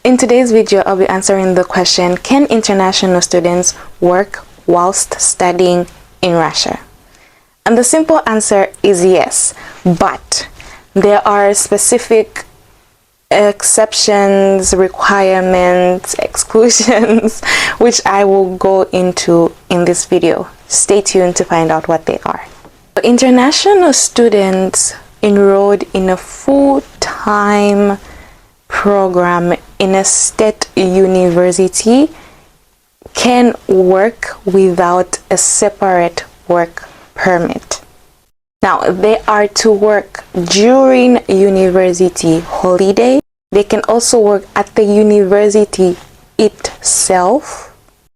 In today's video, I'll be answering the question, can international students work whilst studying in Russia? And the simple answer is yes, but there are specific exceptions, requirements, exclusions, which I will go into in this video. Stay tuned to find out what they are. International students enrolled in a full-time program in a state university can work without a separate work permit. Now, they are to work during university holiday. They can also work at the university itself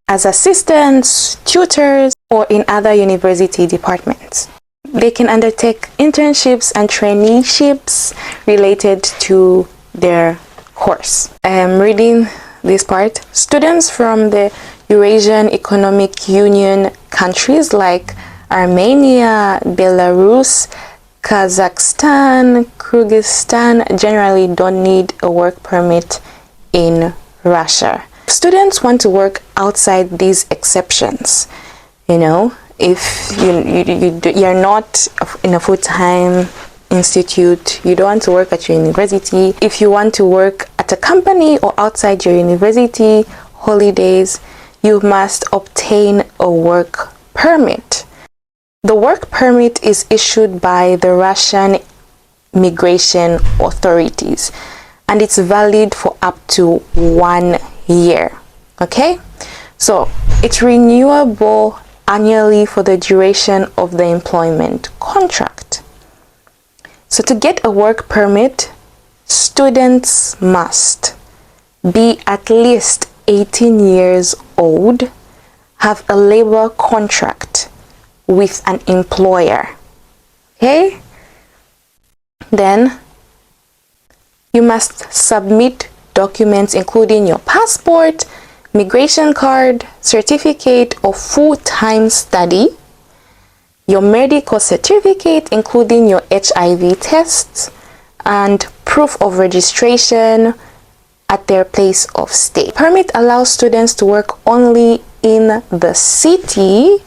as assistants, tutors, or in other university departments. They can undertake internships and traineeships related to their course. I'm reading this part. Students from the Eurasian Economic Union countries like Armenia, Belarus, Kazakhstan, Kyrgyzstan generally don't need a work permit in Russia. Students want to work outside these exceptions. You know, if you're not in a full-time institute, you don't want to work at your university, if you want to work at a company or outside your university holidays, you must obtain a work permit. The work permit is issued by the Russian migration authorities and it's valid for up to 1 year. Okay, so it's renewable annually for the duration of the employment contract. So to get a work permit, students must be at least 18 years old, have a labor contract with an employer. Okay? Then you must submit documents including your passport, migration card, certificate of full-time study, your medical certificate including your HIV tests, and proof of registration at their place of stay. Permit allows students to work only in the city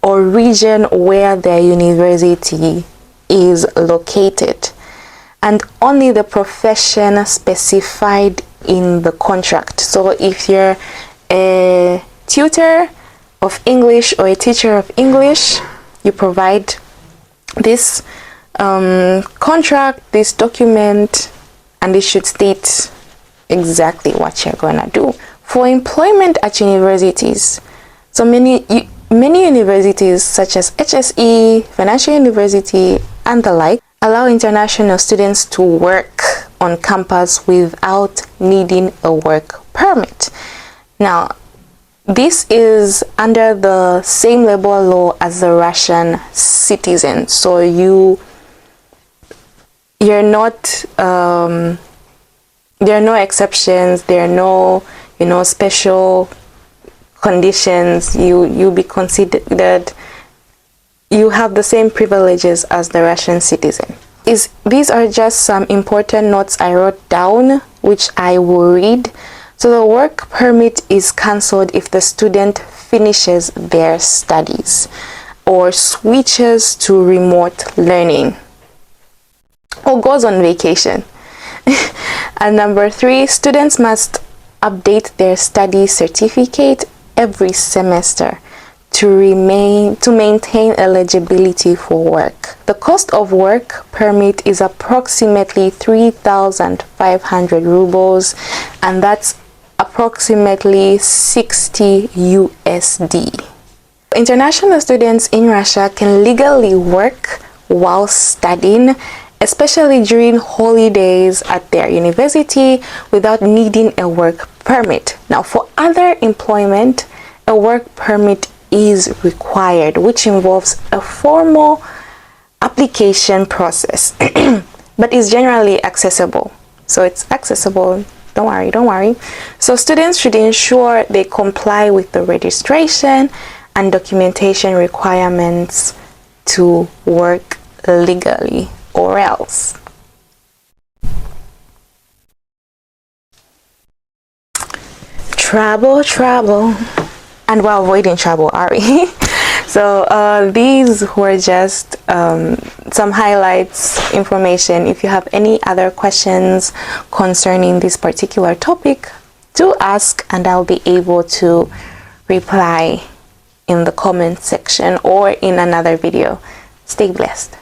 or region where their university is located, and only the profession specified in the contract. So if you're a tutor of English or a teacher of English, you provide this contract, this document, and it should state exactly what you're gonna do. For employment at universities, so many universities such as HSE, Financial University, and the like allow international students to work on campus without needing a work permit. Now, this is under the same labor law as the Russian citizen. So you're not there are no exceptions, there are no special conditions. You'll be considered, you have the same privileges as the Russian citizen. These are just some important notes I wrote down, which I will read. So the work permit is cancelled if the student finishes their studies or switches to remote learning or goes on vacation. And number 3, students must update their study certificate every semester to maintain eligibility for work. The cost of work permit is approximately 3,500 rubles, and that's approximately 60 USD. International students in Russia can legally work while studying, especially during holidays at their university, without needing a work permit. Now, for other employment, a work permit is required, which involves a formal application process, but is generally accessible. So it's accessible, don't worry. So students should ensure they comply with the registration and documentation requirements to work legally, or else trouble, and we're avoiding trouble, are we? So these were just some highlights, information. If you have any other questions concerning this particular topic, do ask and I'll be able to reply in the comment section or in another video. Stay blessed.